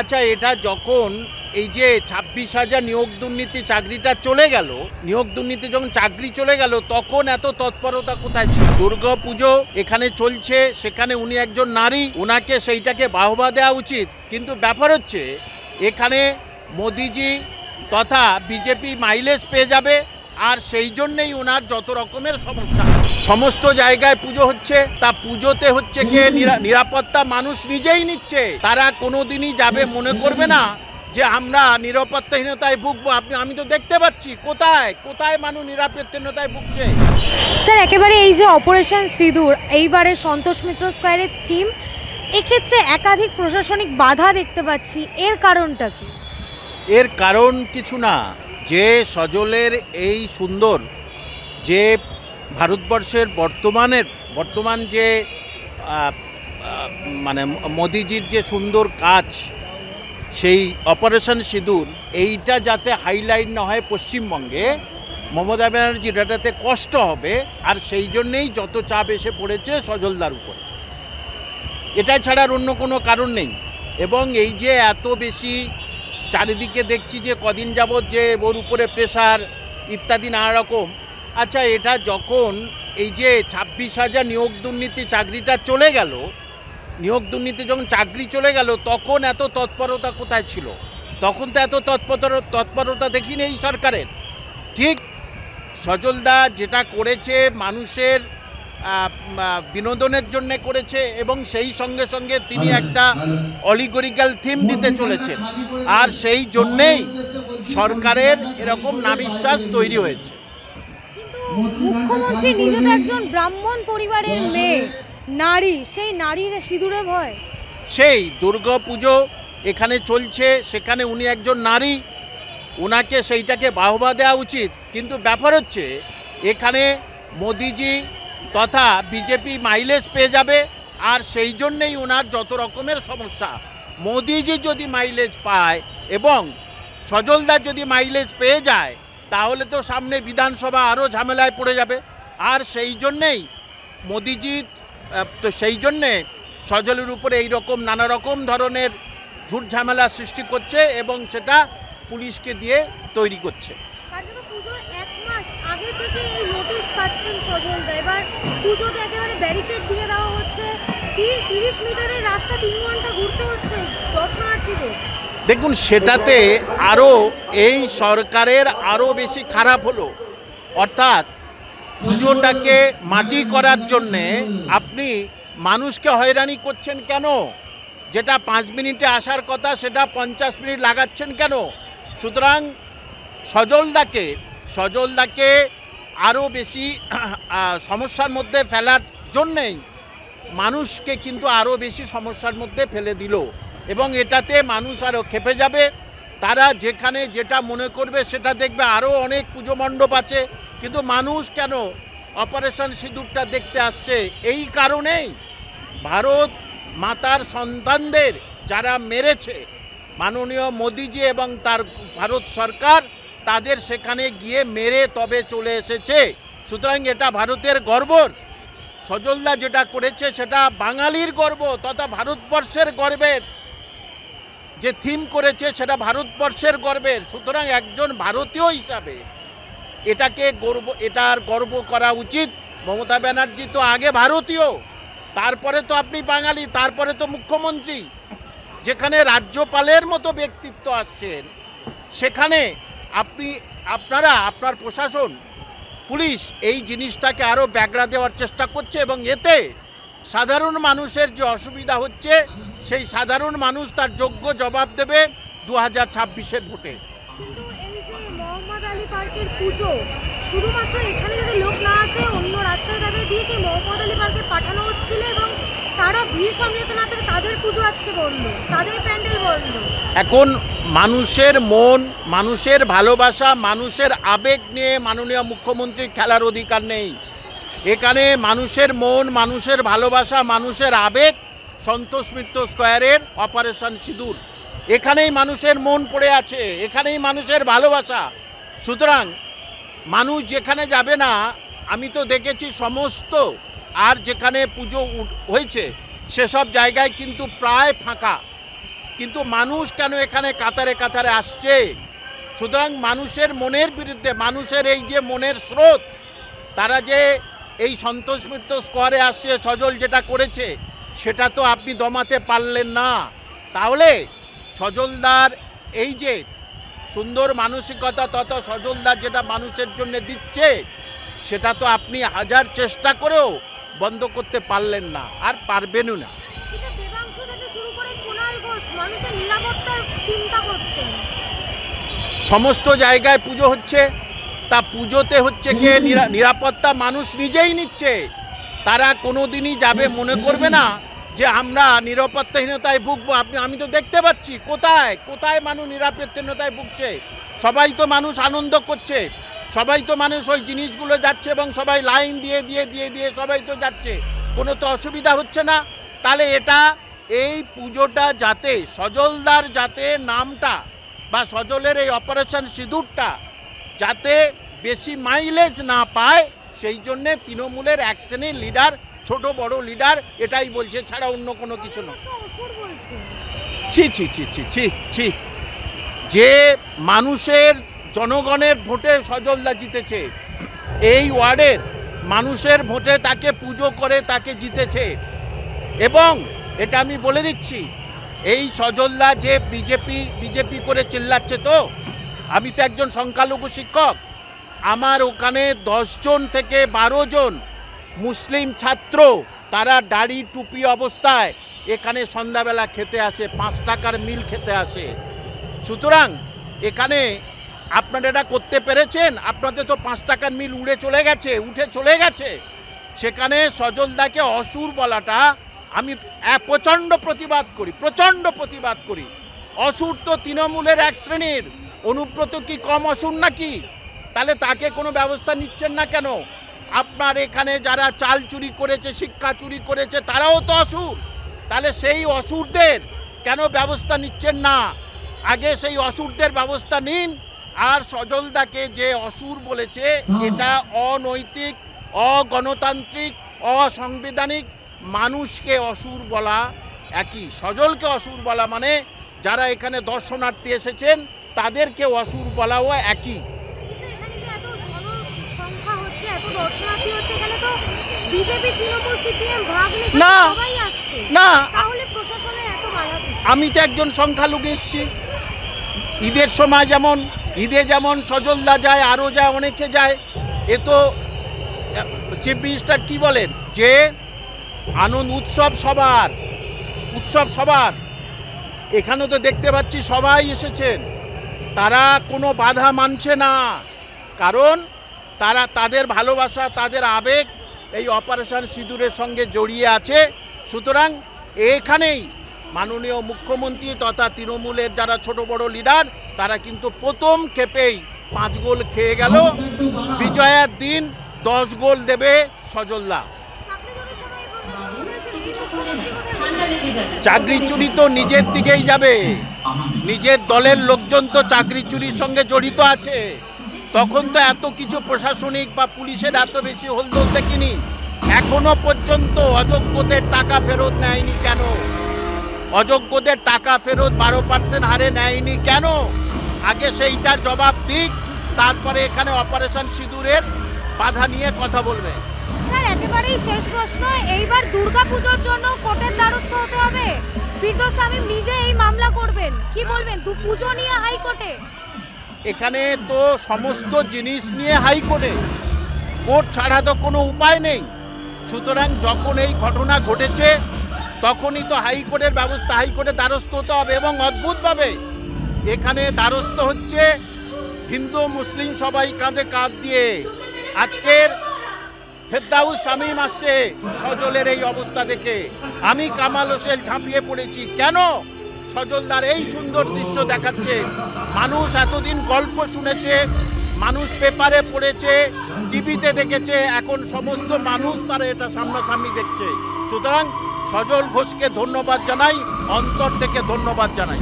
আচ্ছা, এটা যখন এই যে 26,000 নিয়োগ দুর্নীতি চাকরিটা চলে গেল, নিয়োগ দুর্নীতি যখন চাকরি চলে গেল, তখন এত তৎপরতা কোথায় ছিল? দুর্গা পুজো এখানে চলছে, সেখানে উনি একজন নারী, ওনাকে সেইটাকে বাহবা দেওয়া উচিত। কিন্তু ব্যাপার হচ্ছে এখানে মোদিজি তথা বিজেপি মাইলেজ পেয়ে যাবে, আর সেই জন্যেই ওনার যত রকমের সমস্যা। সমস্ত জায়গায় পুজো হচ্ছে, তা পুজোতে হচ্ছে কে? নিরাপত্তা মানুষ নিজেই নিচ্ছে। তারা কোনোদিনই যাবে মনে করবে না যে আমরা নিরাপত্তাহীনতায় ভুগবো। আমি তো দেখতে পাচ্ছি কোথায় কোথায় মানুষ নিরাপত্তাহীনতায় ভুগছে। স্যার, একেবারে এই যে অপারেশন সিঁদুর এইবারে সন্তোষ মিত্র স্কোয়ারের থিম, এক্ষেত্রে একাধিক প্রশাসনিক বাধা দেখতে পাচ্ছি, এর কারণটা কি? এর কারণ কিছু না, যে সজলের এই সুন্দর, যে ভারতবর্ষের বর্তমান যে মানে মোদিজির যে সুন্দর কাজ, সেই অপারেশন সিঁদুর, এইটা যাতে হাইলাইট না হয় পশ্চিমবঙ্গে, মমতা ব্যানার্জির এটাতে কষ্ট হবে, আর সেই জন্যেই যত চাপ এসে পড়েছে সজলদার উপর। এটা ছাড়ার অন্য কোনো কারণ নেই। এবং এই যে এত বেশি চারিদিকে দেখছি যে কদিন যাবৎ যে ওর উপরে প্রেশার ইত্যাদি নানা রকম। আচ্ছা, এটা যখন এই যে 26,000 নিয়োগ দুর্নীতি চাকরিটা চলে গেল, নিয়োগ দুর্নীতি যখন চাকরি চলে গেল, তখন এত তৎপরতা কোথায় ছিল? তখন তো এত তৎপরতা দেখিনি এই সরকারের। ঠিক সজলদা যেটা করেছে মানুষের বিনোদনের জন্য করেছে, এবং সেই সঙ্গে সঙ্গে তিনি একটা অলিগরিক্যাল থিম দিতে চলেছেন, আর সেই জন্যেই সরকারের এরকম নাবিশ্বাস তৈরি হয়েছে। মুখ্যমন্ত্রী নিজে তো একজন ব্রাহ্মণ পরিবারের মেয়ে, নারী, সেই নারীর সিঁদুরে ভয়। সেই দুর্গা পুজো এখানে চলছে, সেখানে উনি একজন নারী, ওনাকে সেইটাকে বাহবা দেওয়া উচিত। কিন্তু ব্যাপার হচ্ছে এখানে মোদিজি তথা বিজেপি মাইলেজ পেয়ে যাবে, আর সেই জন্যেই ওনার যত রকমের সমস্যা। মোদিজি যদি মাইলেজ পায় এবং সজলদা যদি মাইলেজ পেয়ে যায়, তাহলে তো সামনে বিধানসভা আরও ঝামেলায় পড়ে যাবে। আর সেই জন্যেই মোদিজি তো সেই জন্যে সজলের উপরে এই রকম নানা রকম ধরনের ঝুট ঝামেলা সৃষ্টি করছে, এবং সেটা পুলিশকে দিয়ে তৈরি করছে। আগে থেকে এই নোটিশ পাচ্ছেন সজলদা, এবার পুজোতে একেবারে ব্যারিকেড দিয়ে দেওয়া হচ্ছে, 30 মিটারের রাস্তা 3 ঘন্টা ঘুরতে হচ্ছে দর্শনার্থীদের। দেখুন, সেটাতে আরও এই সরকারের আরও বেশি খারাপ হলো। অর্থাৎ পুজোটাকে মাটি করার জন্যে আপনি মানুষকে হয়রানি করছেন কেন? যেটা 5 মিনিটে আসার কথা সেটা 50 মিনিট লাগাচ্ছেন কেন? সুতরাং সজলদাকে আরও বেশি সমস্যার মধ্যে ফেলার জন্যেই মানুষকে কিন্তু আরও বেশি সমস্যার মধ্যে ফেলে দিল, এবং এটাতে মানুষ আরও ক্ষেপে যাবে। তারা যেখানে যেটা মনে করবে সেটা দেখবে। আরও অনেক পুজো মণ্ডপ আছে, কিন্তু মানুষ কেন অপারেশন সিঁদুরটা দেখতে আসছে? এই কারণেই ভারত মাতার সন্তানদের যারা মেরেছে মাননীয় মোদিজি এবং তার ভারত সরকার, তাদের সেখানে গিয়ে মেরে তবে চলে এসেছে। সুতরাং এটা ভারতের গর্ব। সজলদা যেটা করেছে সেটা বাঙালির গর্ব তথা ভারতবর্ষের গর্বের। যে থিম করেছে সেটা ভারতবর্ষের গর্বের। সুতরাং একজন ভারতীয় হিসাবে এটার গর্ব করা উচিত। মমতা ব্যানার্জি তো আগে ভারতীয়, তারপরে তো আপনি বাঙালি, তারপরে তো মুখ্যমন্ত্রী। যেখানে রাজ্যপালের মতো ব্যক্তিত্ব আসছেন, সেখানে আপনার প্রশাসন, পুলিশ এই জিনিসটাকে আরও ব্যাগড়া দেওয়ার চেষ্টা করছে, এবং এতে সাধারণ মানুষের যে অসুবিধা হচ্ছে, সেই সাধারণ মানুষ তার যোগ্য জবাব দেবে 2026-এর ভোটে। কিন্তু এই যে মোহাম্মদ আলী পার্কের পুজো, শুধুমাত্র এখানে যদি লোক না আসে, অন্য রাস্তায় তাদের দিয়ে সেই মোহাম্মদ আলী পার্কে পাঠানো হচ্ছিল, এবং তারা ভিড় সামলাতে না পেরে তাদের পুজো আজকে বন্ধ, তাদের প্যান্ডেল বন্ধ। এখন মানুষের মন, মানুষের ভালোবাসা, মানুষের আবেগ নিয়ে মাননীয় মুখ্যমন্ত্রীর খেলার অধিকার নেই। এখানে মানুষের মন, মানুষের ভালোবাসা, মানুষের আবেগ সন্তোষ মিত্র স্কোয়ারের অপারেশন সিঁদুর, এখানেই মানুষের মন পড়ে আছে, এখানেই মানুষের ভালোবাসা। সুতরাং মানুষ যেখানে যাবে না, আমি তো দেখেছি সমস্ত আর যেখানে পুজো হয়েছে সেসব জায়গায় কিন্তু প্রায় ফাঁকা। কিন্তু মানুষ কেন এখানে কাতারে কাতারে আসছে? সুতরাং মানুষের মনের বিরুদ্ধে, মানুষের এই যে মনের স্রোত, তারা যে এই সন্তোষ মিত্র স্কোয়ারে আসছে, সজল যেটা করেছে সেটা তো আপনি দমাতে পারলেন না। তাহলে সজলদার এই যে সুন্দর মানসিকতা তথা সজলদার যেটা মানুষের জন্য দিচ্ছে, সেটা তো আপনি হাজার চেষ্টা করেও বন্ধ করতে পারলেন না, আর পারবেনও না। কিন্তু দেবাংশু থেকে শুরু করে কুণাল ঘোষ মানুষের নিরাপত্তার চিন্তা করছেন। সমস্ত জায়গায় পুজো হচ্ছে, তা পুজোতে হচ্ছে কি নিরাপত্তা মানুষ নিজেই নিচ্ছে। তারা কোনোদিনই যাবে মনে করবে না যে আমরা নিরাপত্তাহীনতায় ভুগবো। আমি তো দেখতে পাচ্ছি কোথায় কোথায় মানুষ নিরাপত্তাহীনতায় ভুগছে। সবাই তো মানুষ আনন্দ করছে, সবাই তো মানুষ ওই জিনিসগুলো যাচ্ছে এবং সবাই লাইন দিয়ে দিয়ে দিয়ে দিয়ে সবাই তো যাচ্ছে, কোনো তো অসুবিধা হচ্ছে না। তাহলে এটা এই পুজোটা যাতে সজলদার যাতে নামটা বা সজলের এই অপারেশন সিঁদুরটা যাতে বেশি মাইলেজ না পায়, সেই জন্যে তৃণমূলের এক শ্রেণীর লিডার, ছোট বড় লিডার এটাই বলছে, ছাড়া অন্য কোনো কিছু নয়। ছি ছি ছি ছি ছি ছি, যে মানুষের জনগণের ভোটে সজলদা জিতেছে, এই ওয়ার্ডের মানুষের ভোটে তাকে পুজো করে তাকে জিতেছে। এবং এটা আমি বলে দিচ্ছি, এই সজলদা যে বিজেপি করে চিল্লাচ্ছে, তো আমি তো একজন সংখ্যালঘু শিক্ষক, আমার ওখানে 10 জন থেকে 12 জন মুসলিম ছাত্র তারা দাড়ি টুপি অবস্থায় এখানে সন্ধ্যাবেলা খেতে আসে, 5 টাকার মিল খেতে আসে। সুতরাং এখানে আপনারা এটা করতে পেরেছেন, আপনাদের তো 5 টাকার মিল উঠে চলে গেছে। সেখানে সজলদাকে অসুর বলাটা আমি প্রচণ্ড প্রতিবাদ করি। অসুর তো তৃণমূলের এক শ্রেণীর, অনুব্রত কি কম অসুর নাকি? তাহলে তাকে কোনো ব্যবস্থা নিচ্ছেন না কেন? আপনার এখানে যারা চাল চুরি করেছে, শিক্ষা চুরি করেছে, তারাও তো অসুর। তাহলে সেই অসুরদের কেন ব্যবস্থা নিচ্ছেন না? আগে সেই অসুরদের ব্যবস্থা নিন। আর সজলদাকে যে অসুর বলেছে, এটা অনৈতিক, অগণতান্ত্রিক, অসাংবিধানিক। মানুষকে অসুর বলা একই, সজলকে অসুর বলা মানে যারা এখানে দর্শনার্থী এসেছেন তাদেরকে অসুর বলাও একই। না, আমি তো একজন সংখ্যালঘু এসেছি। ঈদে যেমন সজলদা যায়, আরও যায়, অনেকে যায়। এ তো চিফ মিনিস্টার কি বলেন যে আনন্দ উৎসব সবার। এখানেও তো দেখতে পাচ্ছি সবাই এসেছেন, তারা কোনো বাধা মানছে না, কারণ তারা তাদের ভালোবাসা, তাদের আবেগ এই অপারেশন সিঁদুরের সঙ্গে জড়িয়ে আছে। সুতরাং এখানেই মাননীয় মুখ্যমন্ত্রী তথা তৃণমূলের যারা ছোট বড় লিডার, তারা কিন্তু প্রথম ক্ষেপেই 5 গোল খেয়ে গেল। বিজয়ের দিন 10 গোল দেবে সজলদা। চাকরি চুরি তো নিজের দিকেই যাবে, নিজের দলের লোকজন তো চাকরি চুরির সঙ্গে জড়িত আছে। তখন তো এত কিছু প্রশাসনিক বা পুলিশের এত বেশি হলদোল দেখিনি। এখনো পর্যন্ত অযোগ্যদের টাকা ফেরত নেয়নি কেন? অযোগ্যদের টাকা ফেরত 12% হারে নেয়নি কেন? আগে সেইটার জবাব দিক, তারপরে এখানে অপারেশন সিঁদুরের বাধা নিয়ে কথা বলবে। স্যার, একেবারেই শেষ প্রশ্ন, এইবার দুর্গাপুজোর জন্য কোর্টের দ্বারস্থ হতে হবে। ফিরদৌস শামীম নিজে এই মামলা করবেন, কি বলবেন পুজো নিয়ে হাইকোর্টে? এখানে তো সমস্ত জিনিস নিয়ে হাইকোর্টে, কোর্ট ছাড়া তো কোনো উপায় নেই। সুতরাং যখন এই ঘটনা ঘটেছে তখনই তো হাইকোর্টের ব্যবস্থা, হাইকোর্টে দ্বারস্থ হতে হবে। এবং অদ্ভুতভাবে এখানে দ্বারস্থ হচ্ছে হিন্দু মুসলিম সবাই কাঁধে কাঁধ দিয়ে। আজকের ফিরদৌস শামীম আসছে সজলের এই অবস্থা দেখে, আমি কামাল হোসেন ঝাঁপিয়ে পড়েছি। কেন? সজলদার এই সুন্দর দৃশ্য দেখাচ্ছে। মানুষ এতদিন গল্প শুনেছে, মানুষ পেপারে পড়েছে, টিভিতে দেখেছে, এখন সমস্ত মানুষ তারা এটা সামনাসামনি দেখছে। সুতরাং সজল ঘোষকে ধন্যবাদ জানাই, অন্তর থেকে ধন্যবাদ জানাই।